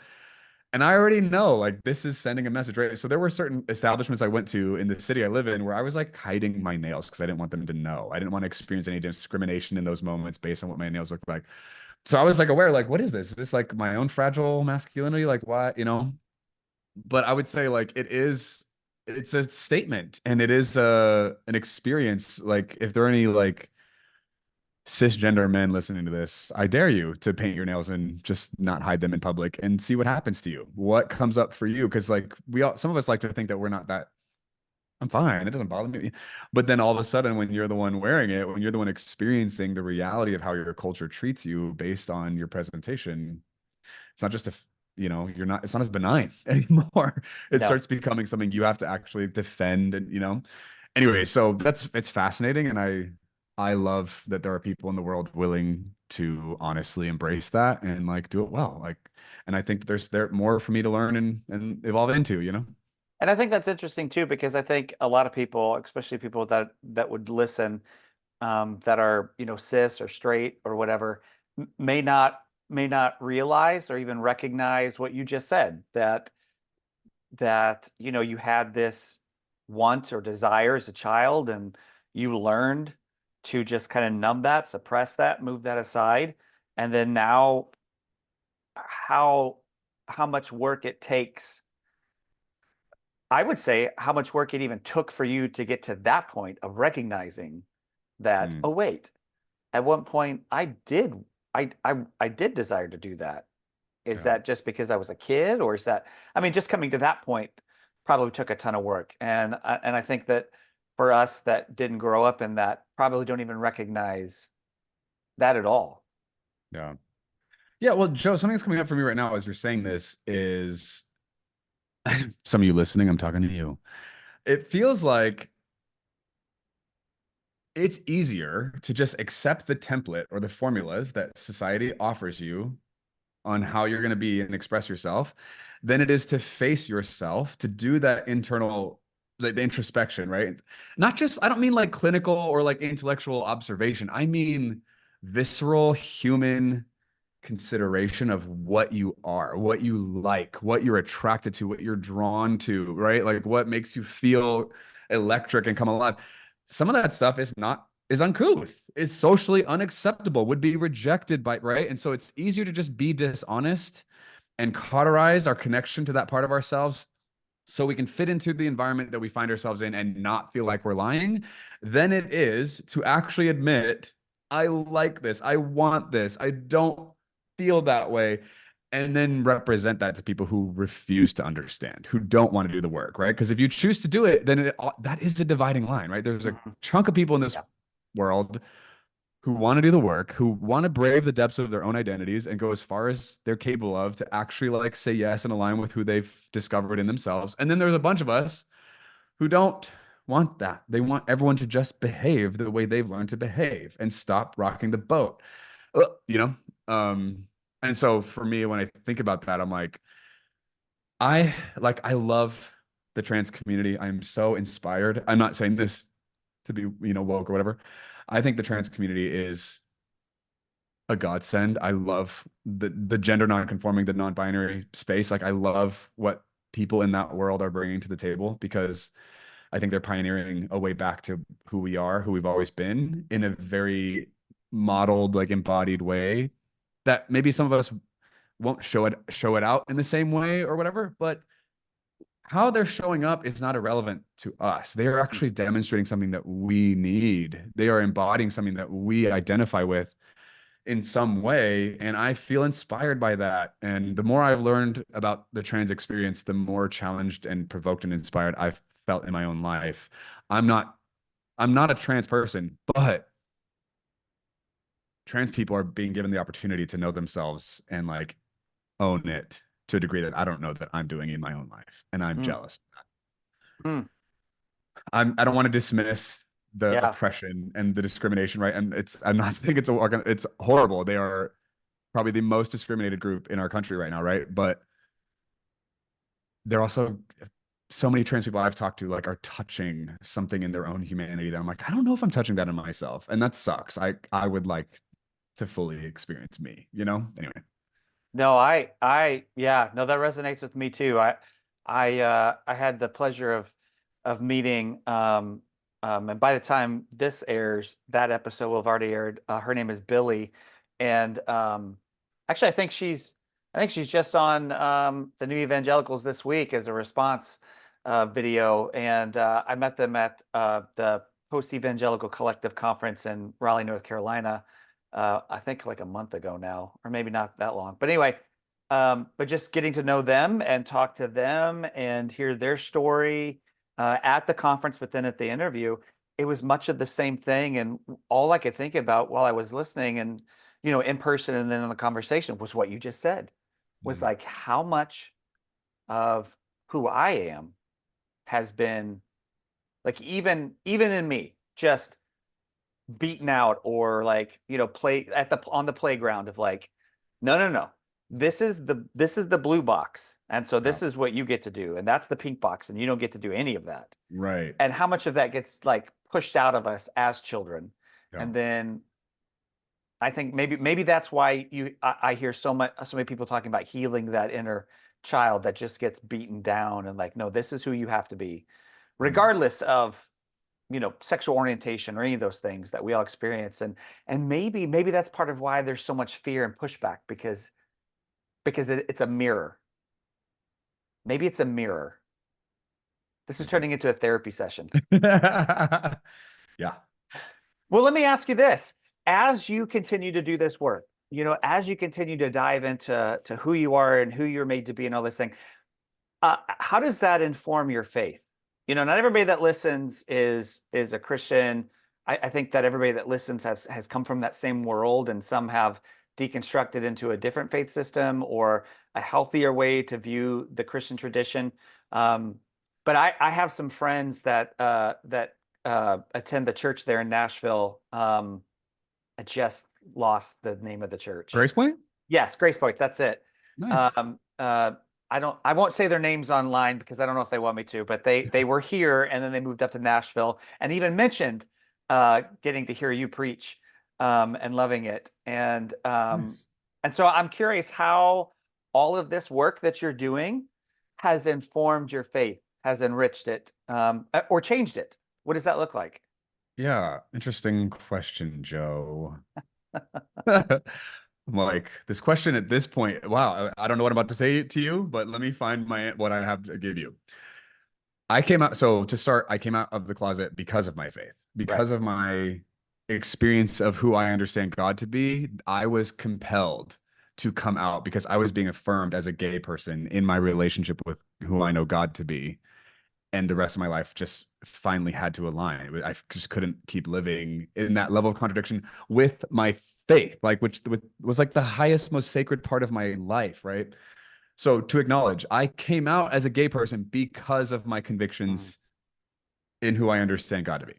And I already know like this is sending a message, right? So there were certain establishments I went to in the city I live in where I was like hiding my nails because I didn't want them to know. I didn't want to experience any discrimination in those moments based on what my nails looked like. So I was like aware, like, what is this? Is this like my own fragile masculinity? Like what, But I would say like it's a statement and it is an experience. Like if there are any like cisgender men listening to this, I dare you to paint your nails and just not hide them in public and see what happens to you. What comes up for you? Because like some of us like to think that we're not that. I'm fine. It doesn't bother me. But then all of a sudden, when you're the one wearing it, when you're the one experiencing the reality of how your culture treats you based on your presentation, it's not just you're not, it's not as benign anymore. It No. starts becoming something you have to actually defend and. Anyway, so it's fascinating. And I love that there are people in the world willing to honestly embrace that and like do it well. Like, and I think there more for me to learn and evolve into. And I think that's interesting too, because I think a lot of people, especially people that would listen, that are, cis or straight or whatever, may not realize or even recognize what you just said, that you had this want or desire as a child, and you learned to just kind of numb that, suppress that, move that aside, and then now how how much work it takes I would say how much work it even took for you to get to that point of recognizing that, Mm, oh wait, at one point I did desire to do that. Is yeah. that just because I was a kid, or is that, I mean, just coming to that point probably took a ton of work. And I think that for us that didn't grow up in that probably don't even recognize that at all. Yeah. Yeah. Well, Joe, something that's coming up for me right now as you're saying this is some of you listening, I'm talking to you. It feels like it's easier to just accept the template or the formulas that society offers you on how you're going to be and express yourself than it is to face yourself, to do that internal, like the introspection, right? Not just, I don't mean like clinical or like intellectual observation. I mean visceral human consideration of what you are, what you like, what you're attracted to, what you're drawn to, right? Like what makes you feel electric and come alive. Some of that stuff is uncouth, is socially unacceptable, would be rejected by, right? And so it's easier to just be dishonest and cauterize our connection to that part of ourselves so we can fit into the environment that we find ourselves in and not feel like we're lying than it is to actually admit, I like this, I want this, I don't feel that way, and then represent that to people who refuse to understand, who don't want to do the work, right? Because if you choose to do it, then that is a dividing line, right? There's a Mhm. chunk of people in this Yeah. world who want to do the work, who want to brave the depths of their own identities and go as far as they're capable of to actually like say yes and align with who they've discovered in themselves. And then there's a bunch of us who don't want that. They want everyone to just behave the way they've learned to behave and stop rocking the boat. You know? And so for me, when I think about that, I'm like, I love the trans community. I'm so inspired. I'm not saying this to be, woke or whatever. I think the trans community is a godsend. I love the gender non-conforming, the non-binary space. Like I love what people in that world are bringing to the table because I think they're pioneering a way back to who we are, who we've always been in a very modeled, like embodied way that maybe some of us won't show it out in the same way or whatever, but how they're showing up is not irrelevant to us. They are Mm. actually demonstrating something that we need. They are embodying something that we identify with in some way. And I feel inspired by that. And the more I've learned about the trans experience, the more challenged and provoked and inspired I've felt in my own life. I'm not I'm not a trans person, but trans people are being given the opportunity to know themselves and like own it to a degree that I don't know that I'm doing in my own life. And I'm Mm. jealous. Mm. I don't want to dismiss the Yeah. oppression and the discrimination, right? And I'm not saying it's horrible. They are probably the most discriminated group in our country right now, right? But they're also so many trans people I've talked to like are touching something in their own humanity that I'm like, I don't know if I'm touching that in myself. And that sucks. I would like to fully experience me, you know? Anyway. No, yeah, no, that resonates with me too. I had the pleasure of meeting, and by the time this airs, that episode will have already aired. Her name is Billy, and actually, I think she's just on the New Evangelicals this week as a response video, and I met them at the Post Evangelical Collective Conference in Raleigh, North Carolina. I think like a month ago now, or maybe not that long. But anyway, but just getting to know them and talk to them and hear their story at the conference, but then at the interview, it was much of the same thing. And all I could think about while I was listening and, in person and then in the conversation was what you just said, was Mhm. like how much of who I am has been like even in me, just beaten out or like play at the on the playground of like no, this is the blue box, and so Yeah. this is what you get to do, and that's the pink box, and you don't get to do any of that. Right. And how much of that gets like pushed out of us as children. Yeah. And then I think maybe that's why I hear so many people talking about healing that inner child that just gets beaten down, and like no, this is who you have to be Mm. regardless of sexual orientation or any of those things that we all experience. And maybe that's part of why there's so much fear and pushback, because it's a mirror. Maybe it's a mirror. This is turning into a therapy session. Yeah. Well, let me ask you this. As you continue to do this work, as you continue to dive into who you are and who you're made to be and all this thing, how does that inform your faith? Not everybody that listens is a Christian. I think that everybody that listens has come from that same world, and some have deconstructed into a different faith system or a healthier way to view the Christian tradition. Um, but I have some friends that attend the church there in Nashville. I just lost the name of the church. Grace Point? Yes, Grace Point. That's it. Nice. Um, uh, I won't say their names online because I don't know if they want me to, but they were here and then they moved up to Nashville and even mentioned getting to hear you preach and loving it. Nice. And so I'm curious how all of this work that you're doing has informed your faith, has enriched it, or changed it. What does that look like? Yeah, interesting question, Joe. Like this question at this point, wow, I don't know what I'm about to say to you, but let me find my what I have to give you. I came out, so to start, I came out of the closet because of my faith, Right. because of my experience of who I understand God to be. I was compelled to come out because I was being affirmed as a gay person in my relationship with who I know God to be. And the rest of my life just finally had to align. I just couldn't keep living in that level of contradiction with my faith, like which was like the highest, most sacred part of my life, right? So to acknowledge, I came out as a gay person because of my Mhm. convictions in who I understand God to be.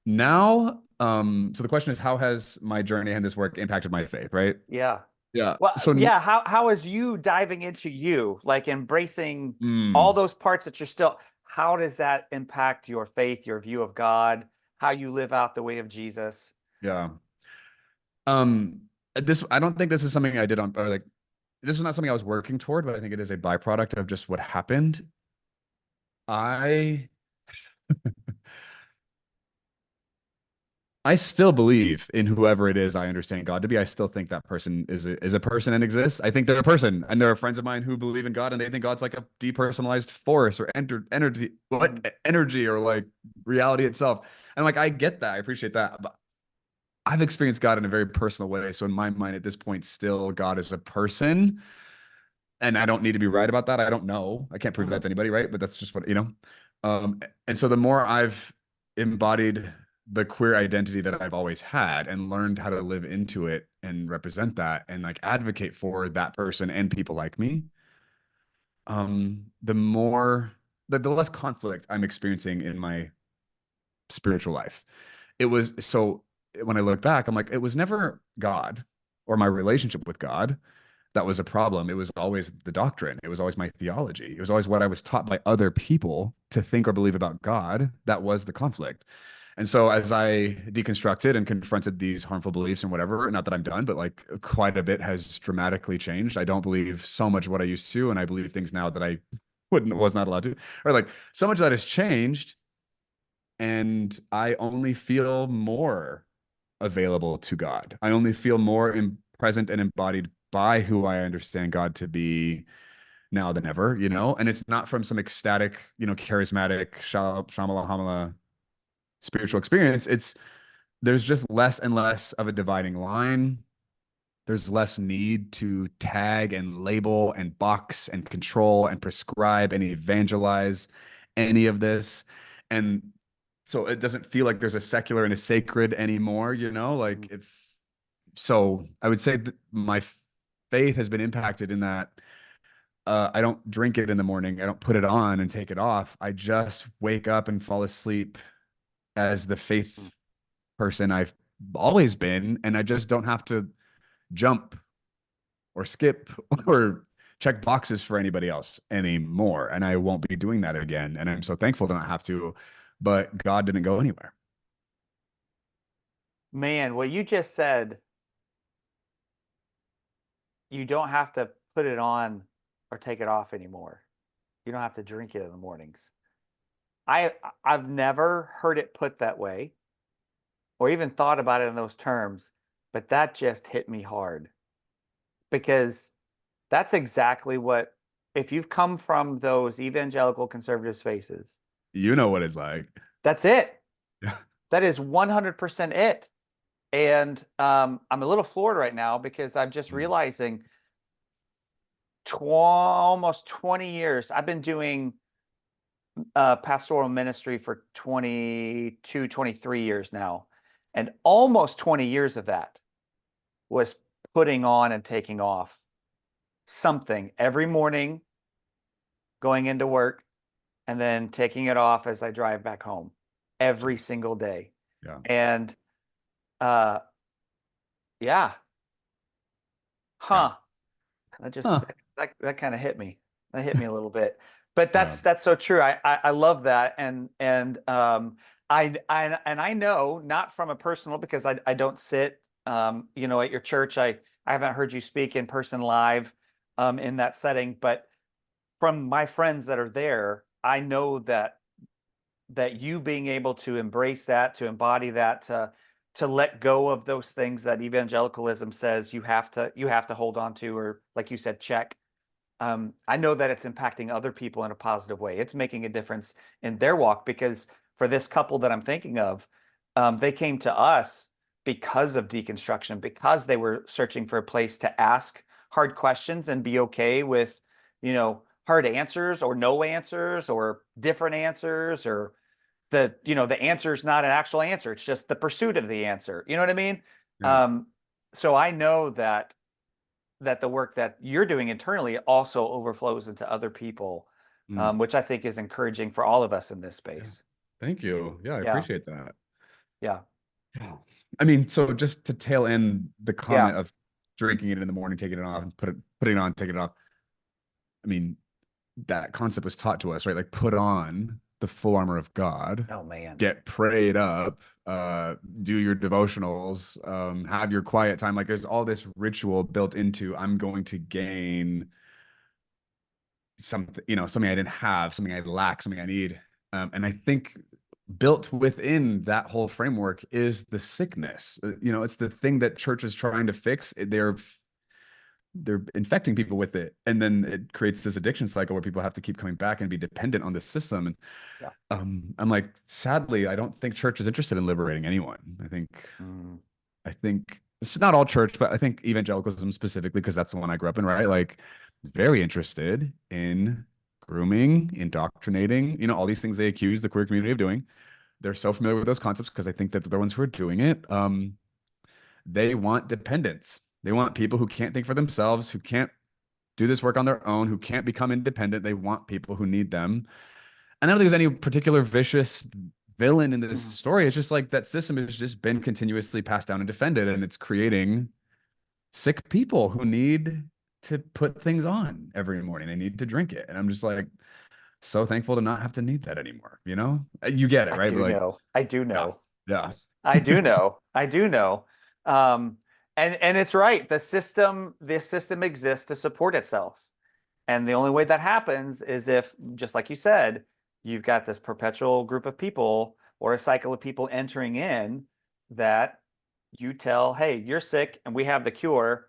Now, so the question is, how has my journey and this work impacted my faith, right? Yeah. Yeah. Well, So, yeah, how is you diving into you, like embracing all mm, those parts that you're still, how does that impact your faith, your view of God, how you live out the way of Jesus? yeah. This I don't think this is something I did on or like this is not something I was working toward, but I think it is a byproduct of just what happened. I I still believe in whoever it is I understand God to be. I still think that person is a person and exists. I think they're a person, and there are friends of mine who believe in God, and they think God's like a depersonalized force or energy, Mhm. energy or like reality itself. And like I get that, I appreciate that, but I've experienced God in a very personal way. So in my mind, at this point, still God is a person, and I don't need to be right about that. I don't know. I can't prove that Mhm. to anybody, right? But that's just what, you know. And so the more I've embodied the queer identity that I've always had and learned how to live into it and represent that and like advocate for that person and people like me, the more the less conflict I'm experiencing in my spiritual life. It was so when I look back, I'm like, it was never God or my relationship with God that was a problem. It was always the doctrine. It was always my theology. It was always what I was taught by other people to think or believe about God. That was the conflict. And so as I deconstructed and confronted these harmful beliefs and whatever, not that I'm done, but like quite a bit has dramatically changed. I don't believe so much what I used to, and I believe things now that I wouldn't was not allowed to. Or like so much that has changed, and I only feel more available to God. I only feel more present and embodied by who I understand God to be now than ever, you know? And it's not from some ecstatic, charismatic, shamala hamala spiritual experience. There's just less and less of a dividing line. There's less need to tag and label and box and control and prescribe and evangelize any of this. And so it doesn't feel like there's a secular and a sacred anymore, like Mhm. if so I would say that my faith has been impacted in that I don't drink it in the morning. I don't put it on and take it off. I just wake up and fall asleep as the faith person I've always been, and I just don't have to jump or skip or check boxes for anybody else anymore. And I won't be doing that again. And I'm so thankful to not have to, but God didn't go anywhere. Man, what you just said, you don't have to put it on or take it off anymore. You don't have to drink it in the mornings. I I've never heard it put that way or even thought about it in those terms, but that just hit me hard because that's exactly what if you've come from those evangelical conservative spaces, You know what it's like. that's it. Yeah. That is 100% it. And I'm a little floored right now because I'm just Mm. realizing almost 20 years. I've been doing pastoral ministry for 22, 23 years now. And almost 20 years of that was putting on and taking off something every morning, going into work, and then taking it off as I drive back home every Jeez. single day. Yeah. And uh, yeah, Yeah. huh. That just Huh. that kind of hit me. That hit me a little bit. But Yeah. that's so true. I love that. And I know not from a personal because I don't sit at your church. I haven't heard you speak in person live in that setting, but from my friends that are there, I know that you being able to embrace that, to embody that, to let go of those things that evangelicalism says you have to hold on to, or like you said, check. I know that it's impacting other people in a positive way. It's making a difference in their walk because for this couple that I'm thinking of, they came to us because of deconstruction, because they were searching for a place to ask hard questions and be okay with, hard answers or no answers or different answers, or the answer is not an actual answer. It's just the pursuit of the answer. You know what I mean? Yeah. Um, so I know that the work that you're doing internally also overflows into other people, Mm. which I think is encouraging for all of us in this Yeah. space. Thank you. Yeah, I Yeah, appreciate that. yeah, Yeah. I mean, so just to tail end the yeah. comment of drinking it in the morning, taking it off, and putting it on, taking it off. I mean, that concept was taught to us, right? Like put on the full armor of God, Oh man. get prayed up, do your devotionals, have your quiet time. Like there's all this ritual built into I'm going to gain something, something I didn't have, something I lack, something I need. And I think built within that whole framework is the sickness. It's the thing that church is trying to fix. They're infecting people with it, and then it creates this addiction cycle where people have to keep coming back and be dependent on the system. And Yeah. I'm like, sadly, I don't think church is interested in liberating anyone. Mm, I think it's not all church, but I think evangelicalism specifically, because that's the one I grew up in, right? Like, very interested in grooming, indoctrinating, all these things they accuse the queer community of doing. They're so familiar with those concepts because I think that they're the ones who are doing it. They want dependence. They want people who can't think for themselves, who can't do this work on their own, who can't become independent. They want people who need them. And I don't think there's any particular vicious villain in this mm, story. It's just like that system has just been continuously passed down and defended, and it's creating sick people who need to put things on every morning. They need to drink it. And I'm just like, so thankful to not have to need that anymore. You get it, I right? do Like, know. I do yeah, know. yeah, I do know. I do know. Um, and it's right. The system exists to support itself. And the only way that happens is if, just like you said, you've got this perpetual group of people or a cycle of people entering in that you tell, hey, you're sick and we have the cure.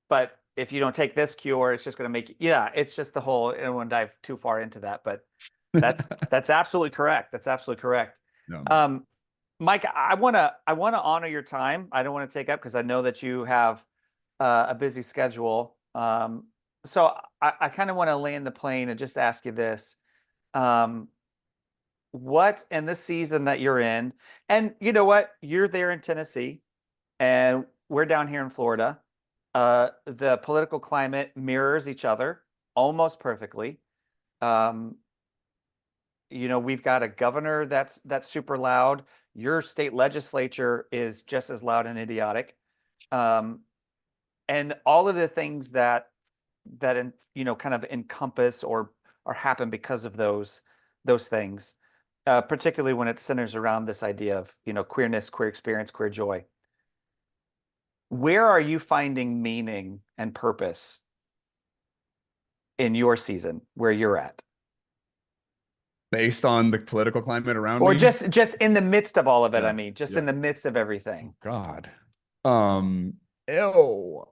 But if you don't take this cure, it's just going to make you, yeah, it's just the whole, I don't want to dive too far into that, but that's absolutely correct. That's absolutely correct. no, Um, Mike, I want to honor your time. I don't want to take up because I know that you have a busy schedule. So I kind of want to land the plane and just ask you this. Um, what in the season that you're in, and you know what, you're there in Tennessee, and we're down here in Florida. The political climate mirrors each other almost perfectly. Um, we've got a governor that's super loud. Your state legislature is just as loud and idiotic. Um, and all of the things kind of encompass or happen because of those things, particularly when it centers around this idea of queerness, queer experience, queer joy. Where are you finding meaning and purpose in your season where you're at? based on the political climate around Or me. just in the midst of all of it, I Yeah, mean, just yeah. in the midst of everything. Oh God. Um, ew.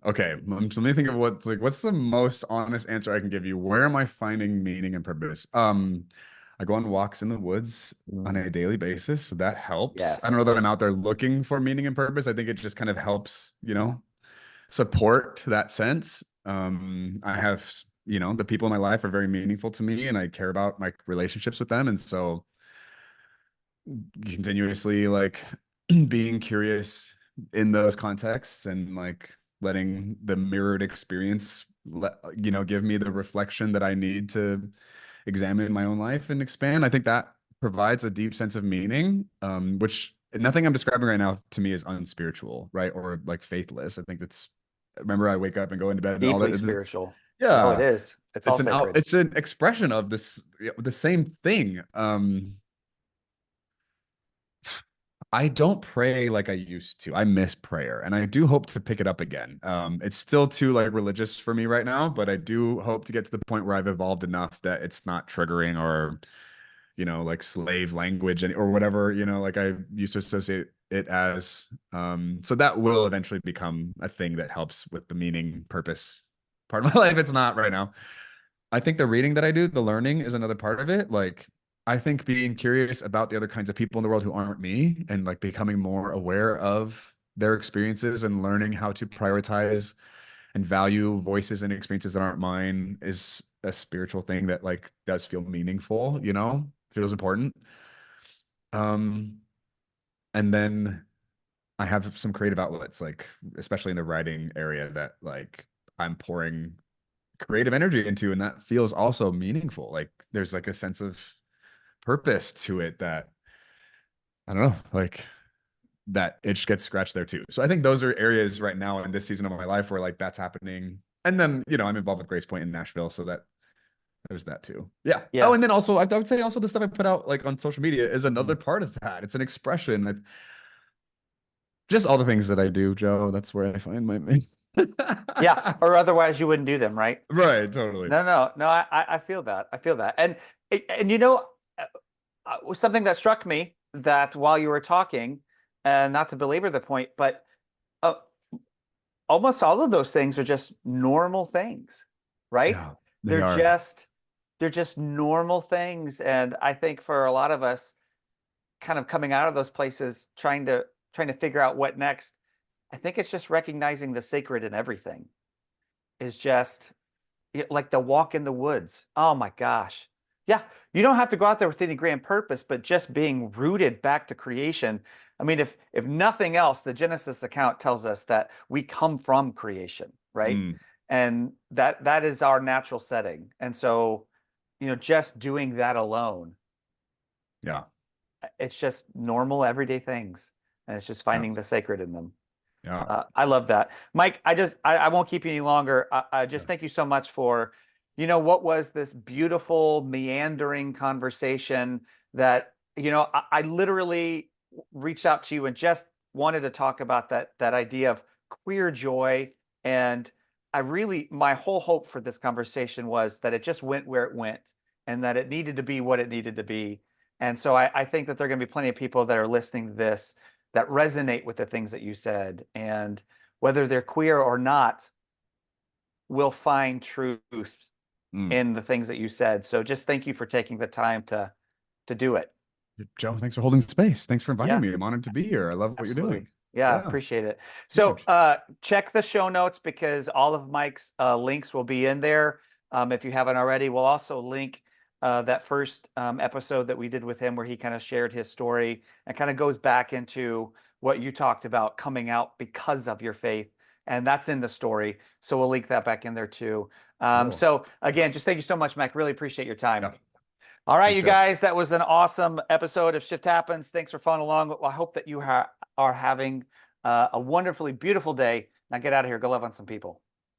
Okay, so let me think of what's the most honest answer I can give you. Where am I finding meaning and purpose? I go on walks in the woods on Mm, a daily basis, so that helps. I don't yes. know that I'm out there looking for meaning and purpose. I think it just kind of helps, support that sense. I have, the people in my life are very meaningful to me, and I care about my relationships with them, and so continuously like being curious in those contexts and like letting the mirrored experience give me the reflection that I need to examine my own life and expand. I think that provides a deep sense of meaning, which nothing I'm describing right now to me is unspiritual, right? Or like faithless. I think that's, remember, I wake up and go into bed and all Deeply that. It's, spiritual. No, it yeah, is. It's all sacred. it's an expression of this, the same thing. I don't pray like I used to. I miss prayer and I do hope to pick it up again. It's still too like religious for me right now, but I do hope to get to the point where I've evolved enough that it's not triggering or, like slave language and or whatever, like I used to associate it as. So that will eventually become a thing that helps with the meaning, purpose part of my life. It's not right now. I think the reading that I do, the learning is another part of it. Like, I think being curious about the other kinds of people in the world who aren't me and like becoming more aware of their experiences and learning how to prioritize and value voices and experiences that aren't mine is a spiritual thing that like does feel meaningful, feels important. Um, and then I have some creative outlets, like especially in the writing area that like I'm pouring creative energy into, and that feels also meaningful. Like there's like a sense of purpose to it that I don't know, like that itch gets scratched there too. So I think those are areas right now in this season of my life where like that's happening. And then, I'm involved with Grace Point in Nashville, so that there's that too. Yeah. Oh, Yeah. and then also I would say also the stuff I put out like on social media is Mm. another part of that. It's an expression that just all the things that I do, Joe. That's where I find my Yeah. Or otherwise you wouldn't do them, right? right, totally. No. I feel that. I feel that. And uh, something that struck me that while you were talking, and not to belabor the point, but uh, almost all of those things are just normal things, right? Yeah, they They're are. just they're just normal things. And I think for a lot of us, kind of coming out of those places, trying to figure out what next, I think it's just recognizing the sacred in everything is just like the walk in the woods. Oh my gosh. Yeah, you don't have to go out there with any grand purpose, but just being rooted back to creation. I mean, if nothing else, the Genesis account tells us that we come from creation, right? Mm, And that is our natural setting. And so, just doing that alone, yeah. it's just normal everyday things. And it's just Yeah. finding the sacred in them. Yeah. I love that. Mike, I won't keep you any longer. I just thank you so much for, what was this beautiful meandering conversation that, I literally reached out to you and just wanted to talk about that idea of queer joy. And my whole hope for this conversation was that it just went where it went and that it needed to be what it needed to be. And so I think that there are going to be plenty of people that are listening to this that resonate with the things that you said. And whether they're queer or not, will find truth Mm. in the things that you said. So just thank you for taking the time to do it. Joe, thanks for holding space. Thanks for inviting Yeah, me. I'm honored to be here. I love what you're absolutely. doing. Yeah, Yeah, appreciate it. it's So huge. check the show notes because all of Mike's links will be in there. If you haven't already, we'll also link that first episode that we did with him where he kind of shared his story and kind of goes back into what you talked about coming out because of your faith. And that's in the story. So we'll link that back in there too. Cool. So again, just thank you so much, Mike. Really appreciate your time. Yeah. All right, Thanks, you Joe. guys, that was an awesome episode of Shift Happens. Thanks for following along. I hope that you are having a wonderfully beautiful day. Now get out of here. Go love on some people.